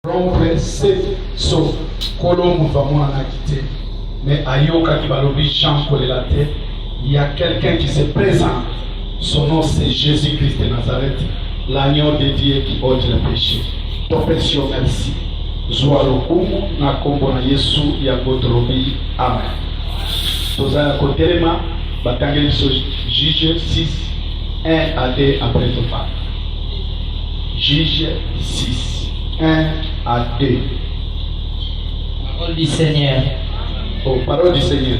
rompre c'est so kolombo va mona na quitté mais ayoka qui va l'obliger Jean Kolela terre. Il y a quelqu'un qui se présente. Son nom c'est Jésus-Christ de Nazareth, l'agneau de Dieu qui ôte le péché. Topesio merci. Zoa lokumu na kombo na Yesu ya Godrobi. Amen. Tozala kotelema batangeli so Juge 6 1 à 2 après ton pas. Juge 6 1 à 2. Parole du Seigneur. Oh, parole du Seigneur.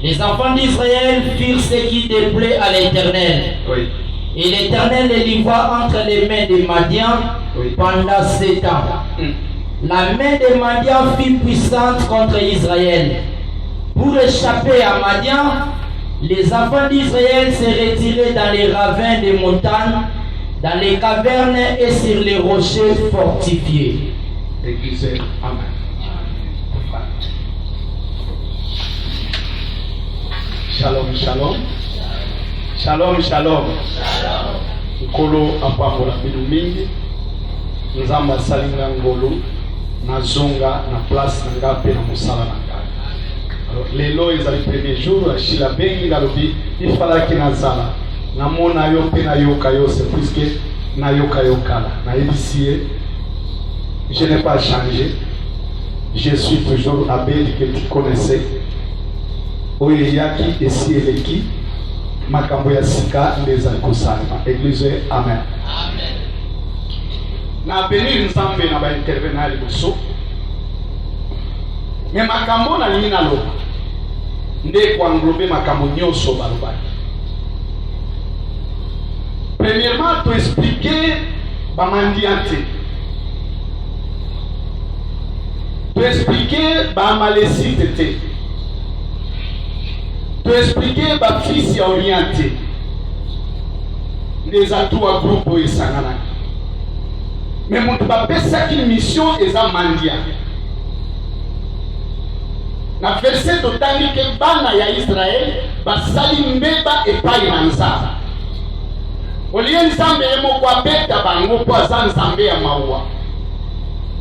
Les enfants d'Israël firent ce qui déplaît à l'Éternel. Oui. Et l'Éternel les livra entre les mains des Madians pendant 7 ans. La main des Madians fut puissante contre Israël. Pour échapper à Madian, les enfants d'Israël se retiraient dans les ravins des montagnes, dans les cavernes et sur les rochers fortifiés. Église, amen. Shalom, shalom. Shalom, shalom. Nkolo apambola bino mingi. Nzamba salinga ngolo na zonga na place na ngape na musala na ngape. Alors lelo ezali premier jour la shila bengi ngalobi ifalaki na zala. Namona yo pe na yoka yo c'est puisque na yoka yokala. Na ebisie je n'ai pas changé. Je suis toujours Abel que tu connaissais. Oyeyaki esi eleki makambo ya sika ndeza kosalema. Église, amen. Amen. Na benir nzambe na ba intervenant liboso. Mais makambo na lina lo nde kwa nglobe makambo nyonso balobaki. Premièrement, to expliquer bamandiante. To expliquer bamalesite. To expliquer bafisi ya orienté. Des atouts groupe esangana. Mais mon bapesaki mission eza mandia. Na verset totali ke bana ya Israël basali mbeba epai na Nzambe. Olie Nzambe yemo kwa beta bango po aza Nzambe ya maua.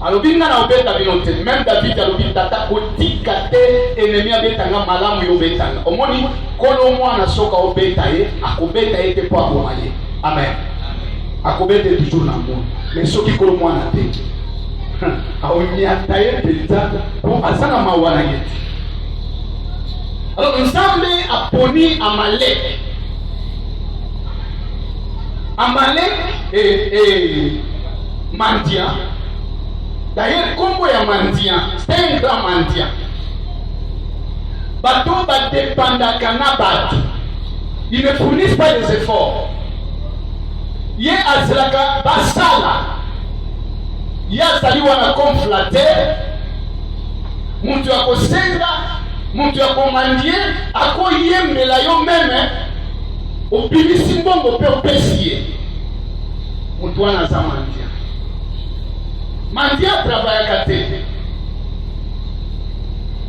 Alobi nga na obeta binote. Même David alobi tata kotika te ennemi abetanga malamu yo betanga. Omoni kolo mwana soka obeta ye akobeta ye te po aboma ye. Amen. Akobeta toujours na monde. Mais soki kolo mwana te. Aonyata ye peta po azanga maua na ye. Alors Nzambe aponi Amalek. Amalek et Mandia. D'ailleurs, combo ya Mandia, c'est un grand Mandia. Bato ba dépendaka na bato. Ils ne fournissent pas des efforts. Ye azlaka basala. Ye azali wana conflater. Muntu ya kosenga, muntu ya komandie, ako yembela yo meme. Obimisi mbongo pe opesiye. Muntu wana za Mandia. Mandia travaille à côté.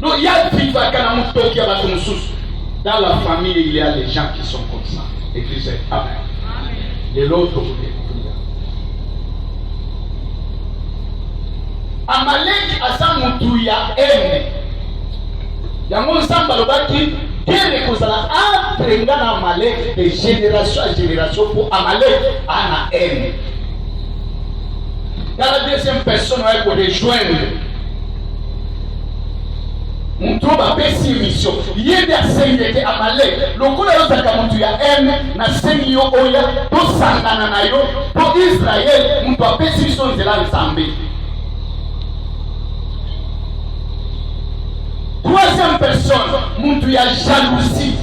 Donc il y a des gens qui sont dans la famille, il y a des gens qui sont comme ça. Église, amen. De l'autre côté. Amalek asamutuya ene. Yango Nzambe alobaki kele kozala aprenga na Amalek de génération à génération pour Amalek ana ene. Dans la deuxième personne, on va rejoindre. On trouve à Bessie mission. Il y a des assemblées à Amalek. Le coup de Zakamutu ya haine, na senyo oya, to sangana na yo, pour Israël, on doit Bessie mission de la Zambie. Troisième personne, on doit jalousie,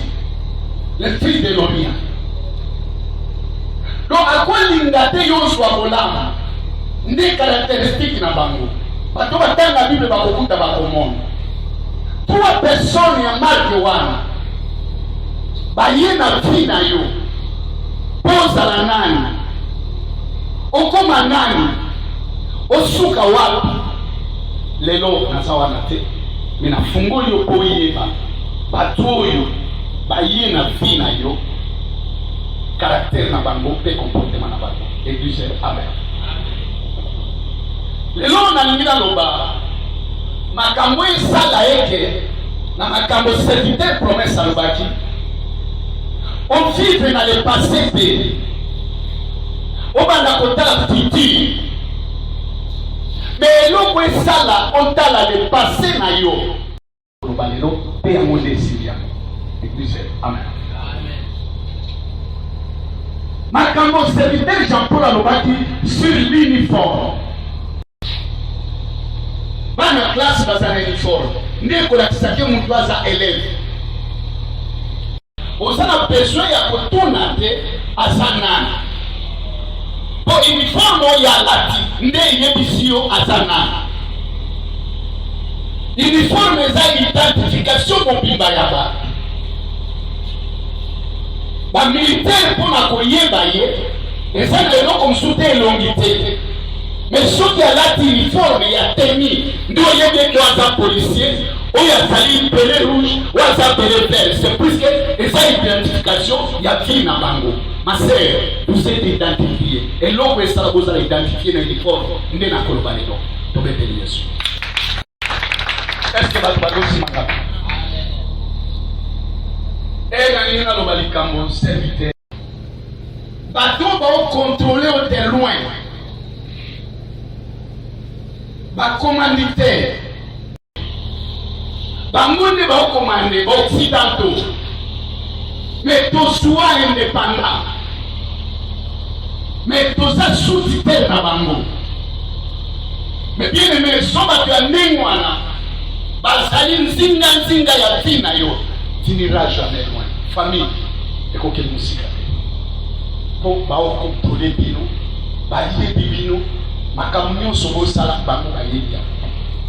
le fils de l'Omia. Donc à quoi l'ingate yo soit volama? Ndi caractéristique na bango. Bato batanga Bible bakokuta bakomona. Trois personnes ya marque wana. Baye na vie na yo. Poza la nani. Okoma nani. Osuka wapi. Lelo na sawana te. Mina fungo yo koyeba. Bato yo baye na vie na yo. Caractère na bango pe comportement na bango. Église, amen. lelo nalingi naloba makambo esala eke na makambo serviteur promesse alobaki on vivre na le passé te obanda kotala futur mais eloko esala otala le passé na yo oloba lelo mpe yango nde esili yango église amen. Makambo serviteur Jean-Paul alobaki sur l'uniforme bana classe baza na uniforme nde kolakisaki motu aza élève oza na besoin ya kotuna te aza nani po uniforme oyo alati nde eyebisi yo aza nani. Uniforme eza identification mobimba ya bato bamilitaire mpona koyeba ye eza na eloko mosusu te elongi te mais soki alati uniforme ya teni nde oyebi eke aza policier oyo azali pele rouge oyo aza pele vert c'est puisque eza identification ya vie na bango. Ma sœur vous êtes identifié eloko esala bozala identifié na uniforme nde nakoloba lelo tobeteli yesu. Est-ce que bato bazosimaka nalingi naloba likambo serviteur bato baokontrole o de loin bacommanditaire bango nde baokomande baoccidentaux mais tosuwa indépendant mais toza sous-titere na bango mais bien aimé so bato ya ndenge wana bazali nzinga ya vi na yo n'ira jamais loin. Famille, et qu'on ait musique. Pour contrôler bino, balier bino, ma camion sur vos salades, bango baïlia.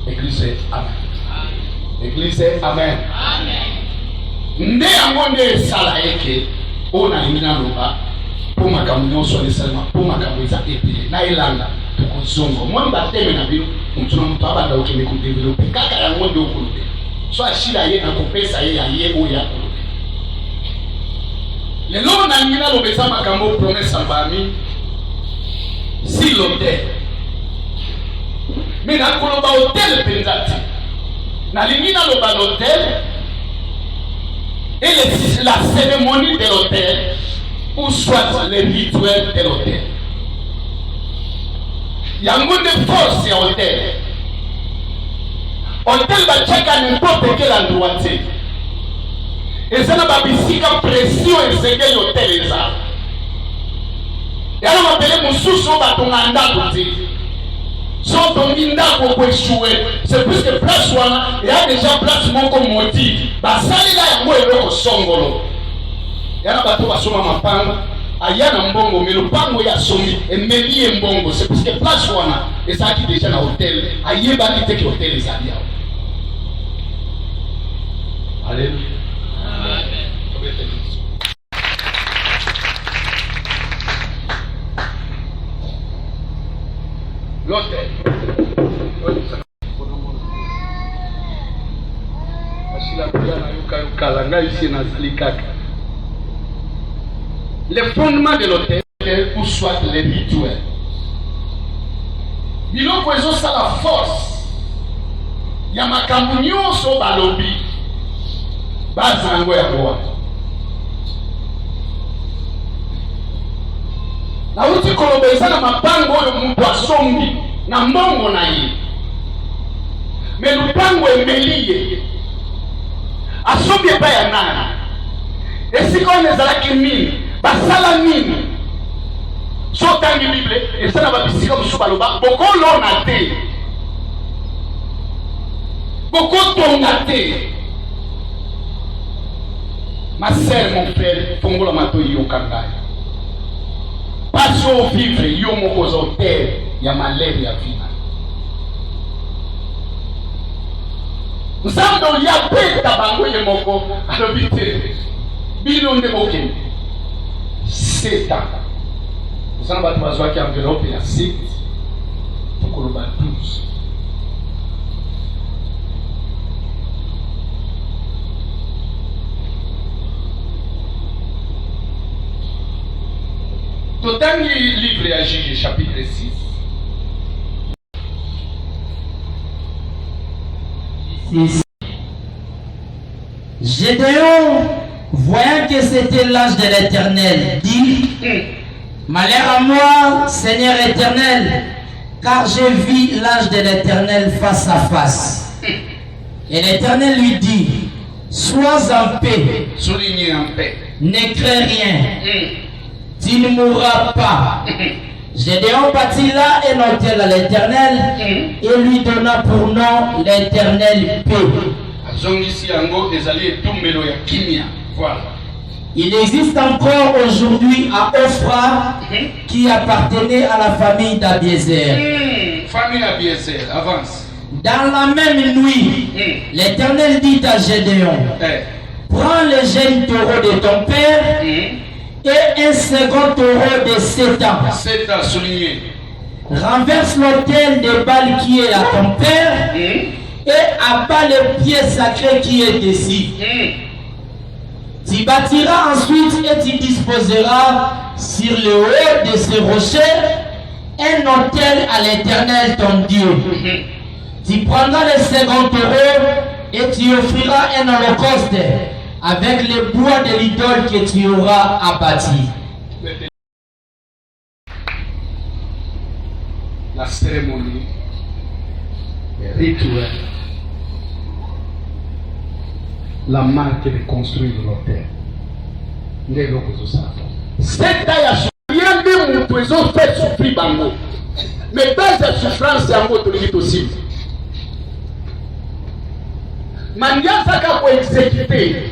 Église, amen. Église, amen. Amen. Né à mon nez salaïke, on a mis dans le bas, pour ma camion sur les seulement, pour ma camion épilé, naïlanda, tout qu'on songe. Moi, je vais te dire, on ne peut pas développer, car il y a un monde de côté. Soit shila ye na kopesa ye ya ye oya lelo na ngina lobesa makambo promesse albami si l'hôtel mais na koloba hôtel penzati na lingina loba l'hôtel et la cérémonie de l'hôtel ou soit les rituels de l'hôtel yango de force ya hôtel. Hôtel bachaka n'importe quel endroit. Et ça n'a pas bisika pression et c'est que l'hôtel est ça. Et alors on appelle mon sous-son batonga ndako. Son tongi ndako pour échouer. C'est plus que place wana. Il y a déjà place mon comme moti. Basali la yango eloko songolo. Et alors bato basoma mapanga. Ayana mbongo mais le pango ya somi et meli mbongo. C'est plus que place wana. Et ça qui déjà na hôtel. Ayeba qui te hôtel est ça. Alléluia. Amen. L'hôtel. Le fondement de l'hôtel ou soit les rituels. Biloko ezo sa la force. Ya makambo nyonso balobi. Bazango ya roi. Na uti kolobeza na mapango oyo mutu asombi na mbongo na ye. Me lupango emeliye. Asombi epa ya nani. Esiko ezalaki nini. Basala nini. So tangi Bible esala babisika musu baloba bokolo na te. Bokotonga te. Ma sœur, mon frère, fongola mato yokangai. Pas au vivre, yo moko zoter, ya malheur ya vina. Nzambe ya peta bango ye moko alobite. Bino nde moke. 7 ans. Nzambe batu bazwaki enveloppe ya 7. Tokoloba 12. Totangi livre à Juge chapitre 6. 6. Gédéon, voyant que c'était l'ange de l'Éternel, dit: malheur à moi, Seigneur éternel, car j'ai vu l'ange de l'Éternel face à face. Et l'Éternel lui dit: sois en paix, Soulignez en paix. ne crains rien, tu ne mourras pas. Gédéon bâtit là un autel à l'Éternel et lui donna pour nom l'Éternel paix. Voilà. Il existe encore aujourd'hui à Ophra qui appartenait à la famille d'Abiezer. Famille Abiezer, avance. Dans la même nuit, l'Éternel dit à Gédéon: prends le jeune taureau de ton père et un second taureau de 7 ans. 7 ans, souligné. Renverse l'autel de Baal qui est à ton père et abat le pied sacré qui est dessus. Tu bâtiras ensuite et tu disposeras sur le haut de ce rocher un autel à l'Éternel ton Dieu. Tu prendras le second taureau et tu offriras un holocauste avec le bois de l'idole que tu auras abattu. La cérémonie, le rituel, la marque de construire l'autel. C'est rien de mon trésor fait souffrir bango. Mais dans cette souffrance, c'est un autre limite aussi. Mandia saka ko exécuter.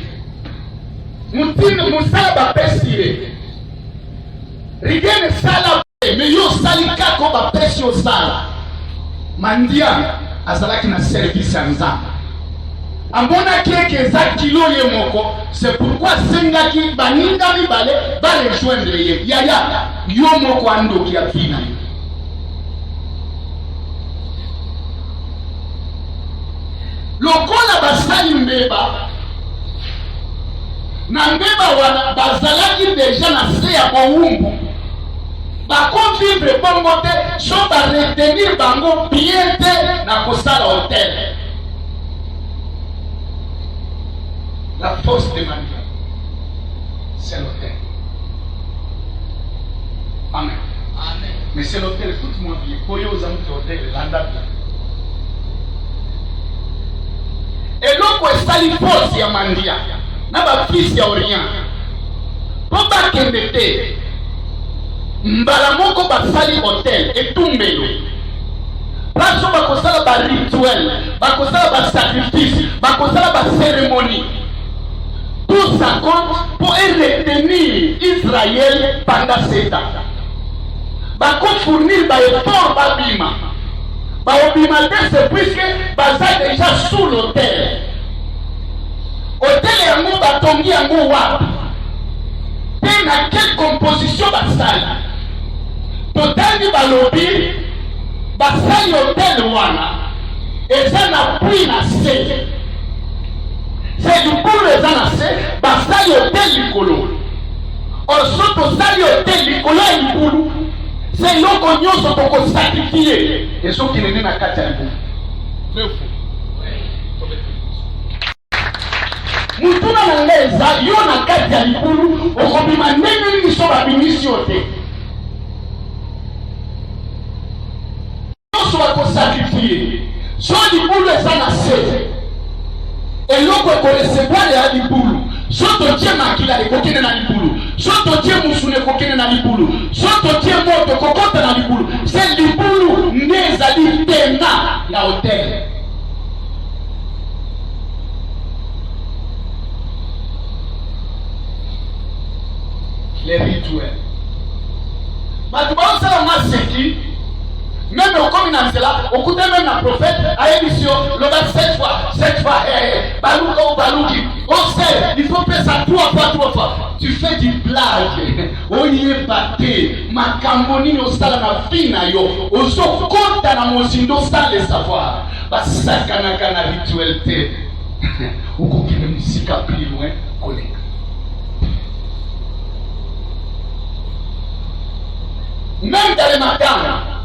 Mutine musaba pesire. Rigene sala mais yo salika ko ba pesio sala. Mandia azalaki na service ya nzambe. Ambona keke za kilo ye moko, c'est pourquoi sengaki baninga mibale ba rejoindre ye. Yaya yo moko ando ki apina. Lokola basali mbeba na mbeba wana bazalaki deja na se ya bowumbu bako vivre bongo te so ba retenir bango bien te na kosala hotel. La force de Maria, c'est l'hôtel. Amen. Amen. Mais c'est l'hôtel, écoute-moi bien. Pour y aux amis de l'hôtel, l'anda bien. Et l'autre est sali force ya Mandia. N'a pas fils ya Orient. Pour pas qu'elle mette. Mbalamoko ba sali hôtel et tout mbelo. Parce que bakosala ba rituel, bakosala ba sacrifice, bakosala ba cérémonie. Tout ça compte pour retenir Israël pendant 7 ans. Bako fournir ba effort babima. Ba obima c'est puisque baza déjà sous l'hôtel. Hôtel yango batongi yango wapi. Tena quelle composition basali. Totali balobi basali hôtel wana. Eza na puis na se. C'est du coup les annoncés, basali hôtel likolo. Osoto sali hôtel likolo et likulu. C'est l'oko nyoso toko sacrifier. Et ceux qui n'est na kati ya likulu. C'est fou. Mutuna na leza yo na kati ya likulu okobima ndenge nini so babimisi ote. Nyoso bako sacrifier. So likulu eza na se. Et l'autre recevoir les libulu. Soto tie makila ekokene na libulu. Soto tie musune ekokene na libulu. Soto tie moto kokota na libulu. C'est libulu ndezali tena na hotel. Les rituels. Matubao sala maseki. Même au comme dans cela, au côté même la prophète, à émission, le 7 fois, balouka ou balouki. On sait, il faut faire ça 3 fois. Tu fais du blague. On y est batté. Ma camboni au sala na fina yo. Au so kota na mozindo sans le savoir. Basaka na kana rituel te. Ou qu'on peut musique plus loin, collègue. Même dans les matins.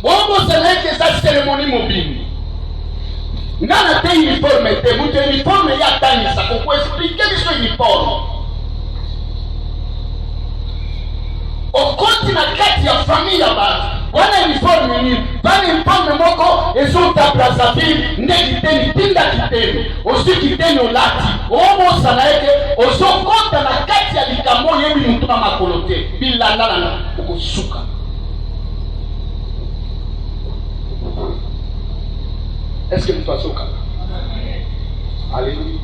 Bongo c'est que cette cérémonie mobile. ngana te uniforme te mutu uniforme ya tangisa kukuexplike biso uniforme okoti na kati ya famille ya bato wana uniforme nini bana uniforme moko ezota Brazzaville nde kiteni tinda kiteni osi kiteni olati omosana eke ozokota na kati ya likambo yebi mutu na makolo te bilandana na okusuka. Est-ce que nous passons au cas? Alléluia.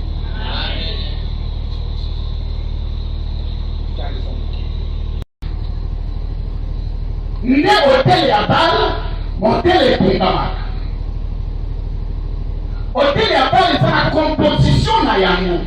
Ne hôtel ya bal, hôtel epungamaka. Hôtel ya bal eza na composition na yango.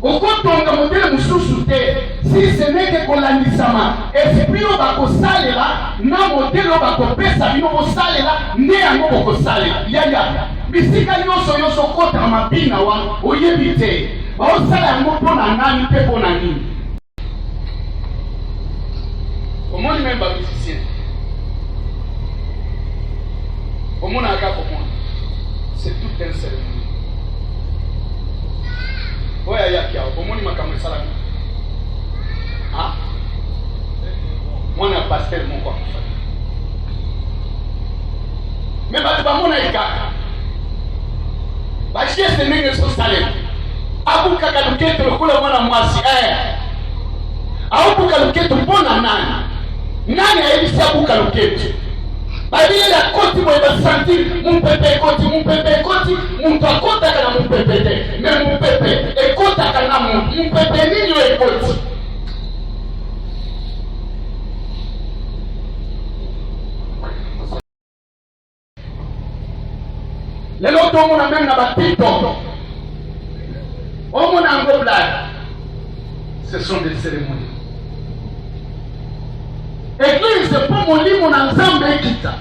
Okotonga modele mususu te si ce n'est que kolandisama esprit oyo bakosalela na modele oyo bakopesa bino bosalela nde yango bokosalela yaya bisika nyonso nyonso kota na mabina wana oyebi te baosala yango mpo na nani mpe mpo na nini. Omoni meme bamusicien omonaka komona c'est tout un cérémonie. Oya yaki yao, omoni makambo esalami. Ah? Mwana pasteur moko akufali. Mais bato bamona ekaka. Bashie se ndenge ezosalema. Abukaka luketo lokola mwana mwasi. Abuka luketo mpona nani? Nani ayebisi abuka luketo? Babile la koti mwe basanti mumpepe ekoti muntu akotaka na mumpepe te me mumpepe ekotaka na mumpepe nini yo ekoti. Lelo tomona meme na batito omona yango blage. Ce sont des cérémonies. Église po molimo na nzambe ekita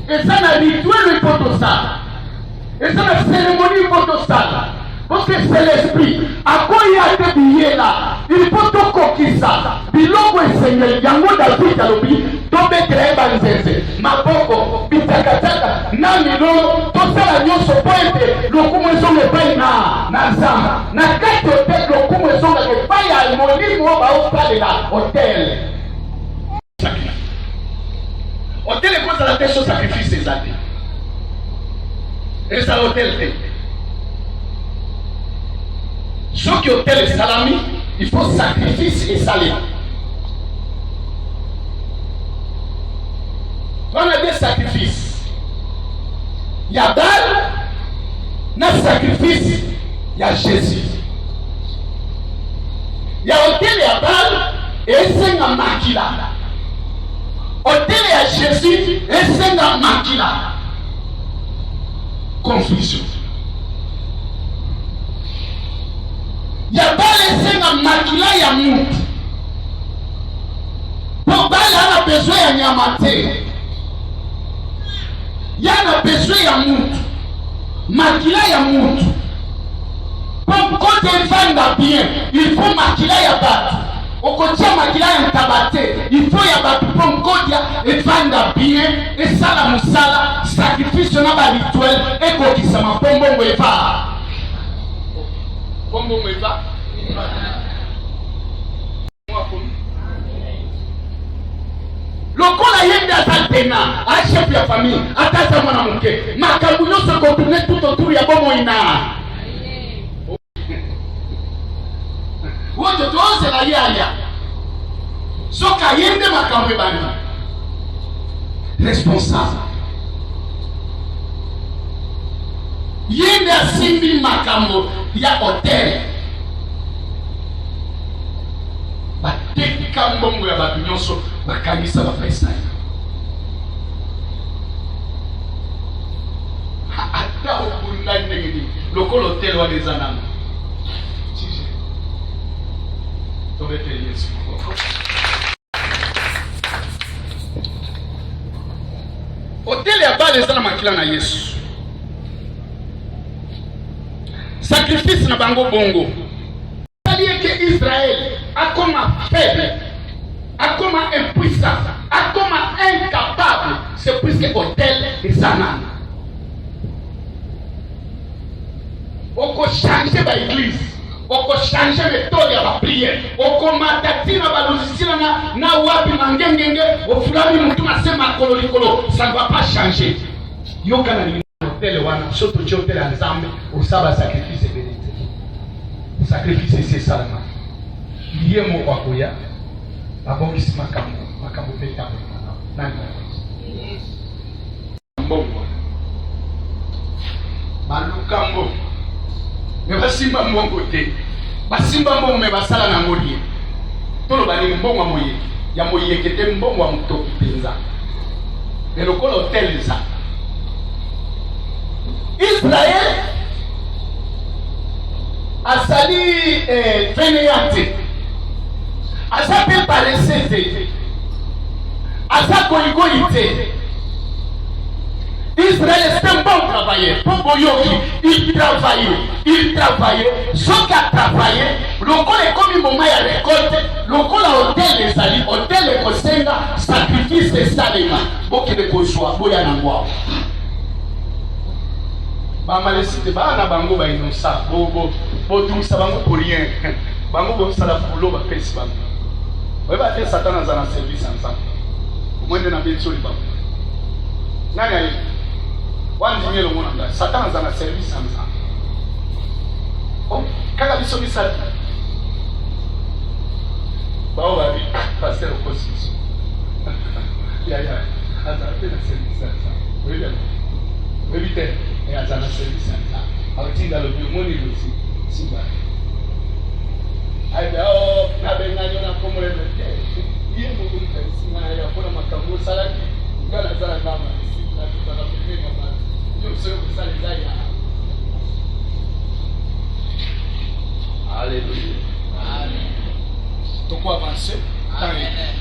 eza na rituel ekotosala eza na cérémonie ekotosala parce que c'est l'esprit akoya te biyela il faut tokokisa biloko esengeli yango David alobi tobetela ye banzeze maboko bitakataka na milolo tosala nyonso po ete lokumu ezonga epai na nzambe na kati hotel lokumu ezonga epai ya molimo oyo baosalela hotel. Hôtel est quoi la tête sur sacrifice des années. Et ça hôtel est. Ce qui hôtel est salami, il faut sacrifice et salé. On a des sacrifices. Il y a balle, il y a sacrifice, il y a Jésus. Il y a hôtel, il y a balle, et c'est un maquila. Hôtel ya Jésus esenga makila confusion ya bale esenga makila ya mutu po bale ana besoin ya nyama te yana besoin ya mutu makila ya mutu po kote evanda bien il faut makila ya batu okotia makila ya ntabate il faut ya batu po nkodia evanda bien esala musala sacrifice na ba rituel ekokisama po mbongo eva mbongo eva lokola yende ata tena a chef ya famille ataza mwana moke makambo nyonso ekotourne tout autour ya bomoi na wote tuozela yaya soka yende makambo ebani responsable yende asimbi makambo ya hotel batekika mbongo ya bato nyonso bakangisa bapesa ata okunda ndenge nini lokola hotel wana eza nano tobeteli Yesu. Hotel ya bale eza na makila na Yesu. Sacrifice na bango bongo. C'est-à-dire que Israël a comme faible, a comme impuissant, a comme incapable. C'est puisque hôtel est sanana. changer ba église, changer méthode ya ba prière, matatina balozisina na wapi mangengenge, fulani mtu nasema kolo, ça ne va pas changer. Yoka na hôtel wana, surtout hôtel ensemble, usaba sacrifice bénédiction. Sacrifice c'est ça là. Lié mo kwa kuya, abongisi makambo peta nani mbongo malukambo me basimba mbongo te basimba mbongo me basala na ngoli tolo bali mbongo moye ya moye kete mbongo wa mutoki penza et le col hôtel ça Israël a sali fainéante asa pe paresse te asa goïgoïté. Israël est un bon travailleur. Il travaillait. Ce qui a travaillé, le col est comme un moment à récolte, le col a hôtel les alliés, hôtel les conseils, sacrifice des saliments. Beaucoup de cochois, beaucoup de bois. Malaisie, na bango ba innocent, tout ça bango pour rien. Bango bo sala pour l'eau ba pèse bango. Ouais ba te Satan dans un service ensemble. Au moins de na besoin de bango. Nani ayi wanzimye lo mona Satan za na service ensemble. Oh, kaka biso misala. Bao ba bi pasteur opposition. Ya, aza pe na service ensemble. Oui bien. Oui bien. Et à la service à autinda le biomoni aussi simba ai bao na benganyo na komole bete yeye mungu mkaisina ya kuna makambo salaki ngana zala kama na tutaka kupima ba ndio sio kusali ndani ya Alléluia amen donc on avance amen.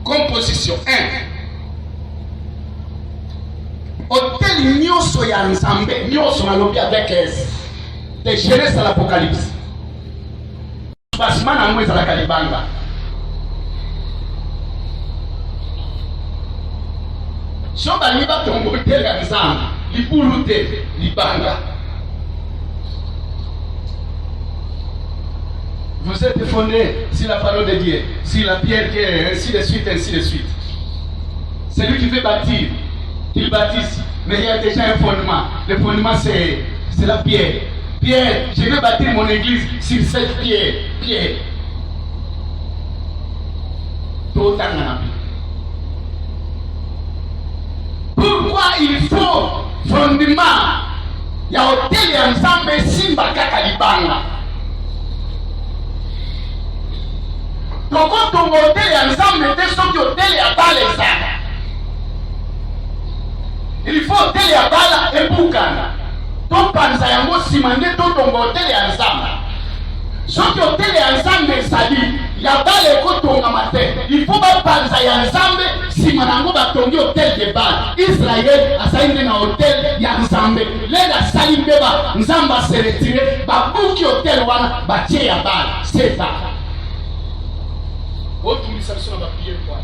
Composition 1. Hôtel Nyoso ya Nzambe, Nyoso na lobi avec S. De Genèse à l'Apocalypse. Basman na mweza la kalibanga. Soba liba tongo hôtel ya Nzambe, libulute, libanga. Vous êtes fondé sur la parole de Dieu, sur la pierre qui est ainsi de suite, ainsi de suite. C'est lui qui veut bâtir, il bâtisse, mais il y a déjà un fondement. Le fondement c'est la pierre. Pierre, je vais bâtir mon église sur cette pierre. Pierre. Pourquoi il faut fondement? Il y a hôtel et ensemble simba kakalibanga. Donc quand on hôtel ensemble était sur hôtel à Balesa. Il faut hôtel à Bala et Bukana. Donc panza yango simande to ton hôtel ensemble. Sur hôtel ensemble sali, ya Bala ko tonga matin. Il faut pas panza ensemble simanango ba tongi hôtel de Bala. Israël a saindi na hôtel ya ensemble. Lenda sali beba nzamba se retirer ba buki hôtel wana ba tie ya Bala. C'est ça. Autre utilisation va prier quoi.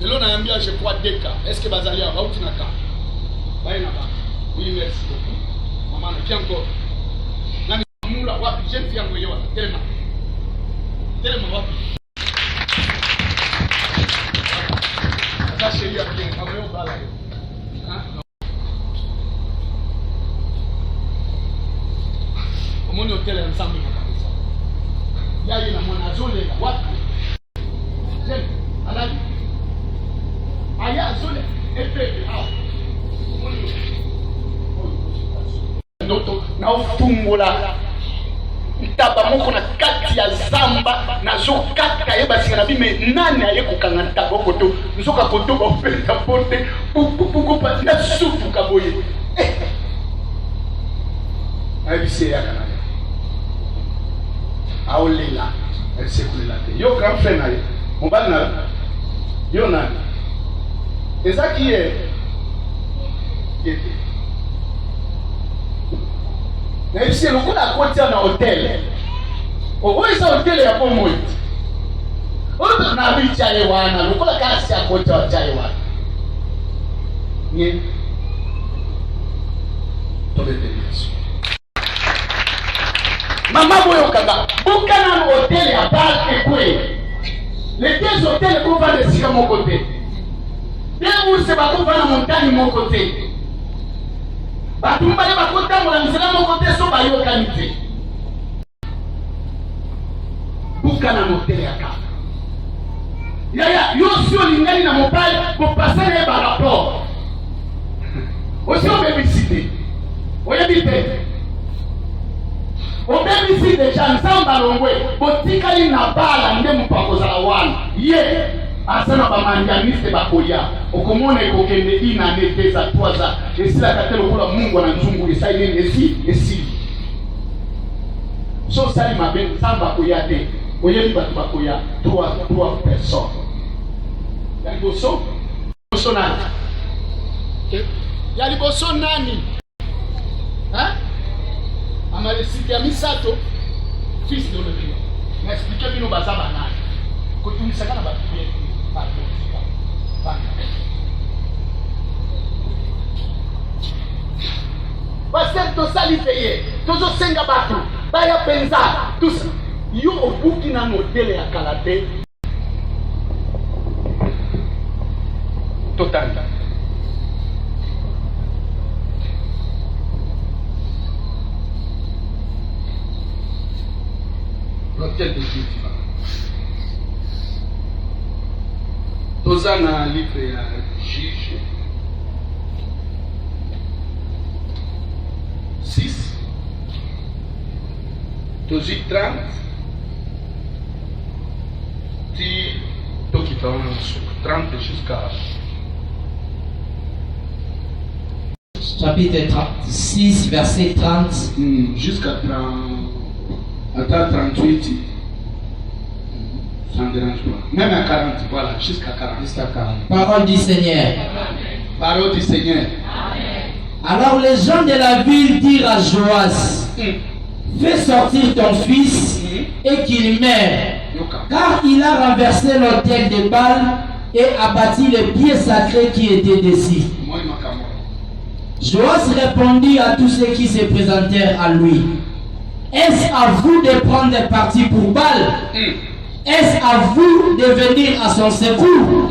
Et là on a envoyé je crois 2 cas. Est-ce que Bazalia va ou tinaka? Baina ba. Oui merci beaucoup. Maman qui encore. Nani mula wapi je pia ngoyo wa tellement. Tellement wapi. Ça chérie a bien amoyo bala. Hein? Mon hôtel est ensemble kabisa. Yeye na mwana zole na wapi? J'aime. Alali. Aya zole epe hao. Ndoto na ufungola. Ntaba moko na kati ya zamba na zo kaka yeba singa na bime nani aye kokanga ntaba koto. Nzoka koto ba peta pote pupu pa na sufu kaboye. Ayi se ya kana. Aolela elle s'est coulée la tête. Yo grand frère naye mobali na yo nani eza qui est na ici le coup na côté na hôtel o eza hôtel ya pomoi Oto na bicha yewana, lukola kasi ya kocha wa chai wana. Nye. Tobete Yesu. Mama boyo kanga, buka na hotel ya bal ekwe. Les deux hôtels qu'on va laisser à mon côté. Deux où c'est pas qu'on va la montagne mon côté. Batumba les bakota mon amzela mon côté so ba yo qualité. Buka na hotel ya kanga. Ya yo sio lingani na mobile pour passer les par rapport. Aussi on peut visiter. Oya bite. On peut visiter déjà nsamba longwe. Botikali na bala nde mpako za wana. Ye asana ba manjaniste bakoya. Okomona ikokende ina neteza twaza. Esila katelo kula Mungu ananzungu esaini esi. So sali maben samba koya te. Oye batu bakoya trois personnes. Yaliboso nani? Yaliboso nani? Hein? Amalesiki ya misato fils de l'Olympique. Mais expliquez bino bazaba nani. Kotumisaka na batu yetu. Parce que to sali payer, tozo senga batu, baya penza, tout ça. Yo obuki na hotel ya Kalate. Total. L'hôtel de Dieu. Toza na livre ya Juge 6 tozi 30 ti toki 30 jusqu'à chapitre 6 verset 30 jusqu'à 38. Ça ne dérange pas. Même à 40, voilà, jusqu'à 40. Parole du Seigneur. Parole du Seigneur. Alors les gens de la ville dirent à Joas, fais sortir ton fils et qu'il meure, car il a renversé l'autel de Baal et abattu les pieds sacrés qui étaient dessus. Joas répondit à tous ceux qui se présentèrent à lui, est-ce à vous de prendre parti pour Baal? Est-ce à vous de venir à son secours?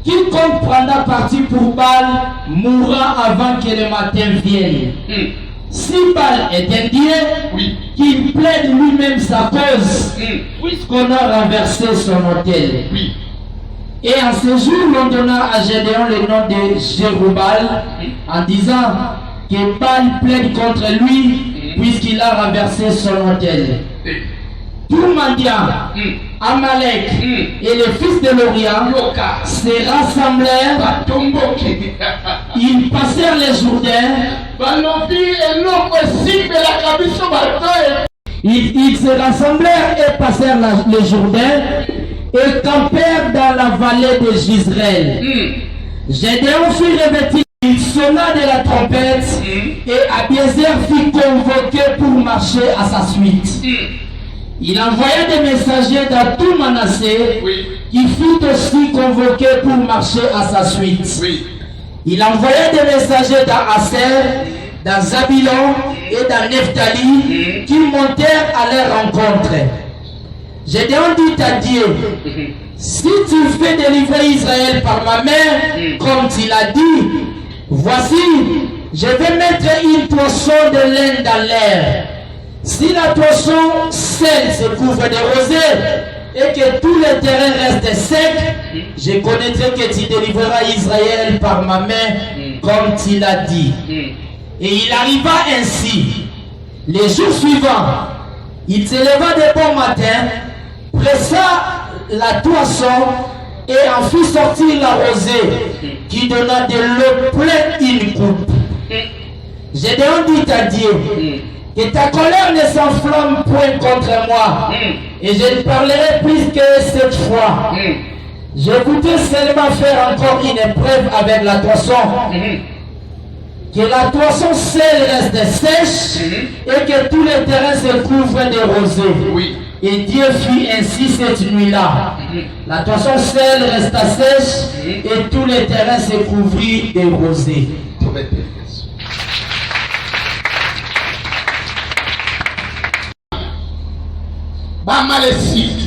Quiconque prendra parti pour Baal mourra avant que le matin vienne. Si Baal est un Dieu, qu'il plaide lui-même sa cause, puisqu'on a renversé son autel. Et en ce jour, l'on donna à Gédéon le nom de Jérubal, en disant que Baal plaide contre lui, puisqu'il a renversé son autel. Tout mendiant, Amalek et les fils de l'Orient se rassemblèrent. Ils passèrent les Jourdains. Ils se rassemblèrent et passèrent les Jourdains et campèrent dans la vallée de Jizreel. Gédéon fut revêtu. Il sonna de la trompette et Abiezer fut convoqué pour marcher à sa suite. Il envoya des messagers dans tout Manassé, qui fut aussi convoqué pour marcher à sa suite. Il envoya des messagers dans Aser, dans Zabilon et dans Nephtali, qui montèrent à leur rencontre. Gédéon dit à Dieu, si tu fais délivrer Israël par ma main, comme tu l'as dit, voici, je vais mettre une poisson de laine dans l'air. Si la poisson seule se couvre de rosée et que tout le terrain reste sec, je connaîtrai que tu délivreras Israël par ma main, comme tu l'as dit. Et il arriva ainsi. Les jours suivants, il se leva de bon matin, pressa la toison et en fit sortir la rosée, qui donna de l'eau pleine une coupe. Gédéon dit à Dieu, que ta colère ne s'enflamme point contre moi, et je ne parlerai plus que cette fois. Je voudrais seulement faire encore une épreuve avec la toison. Que la toison seule reste sèche et que tous les terrains se couvrent de rosée. Oui. Et Dieu fit ainsi cette nuit-là. La toison seule resta sèche et tous les terrains se couvrirent de rosée. Bamalesi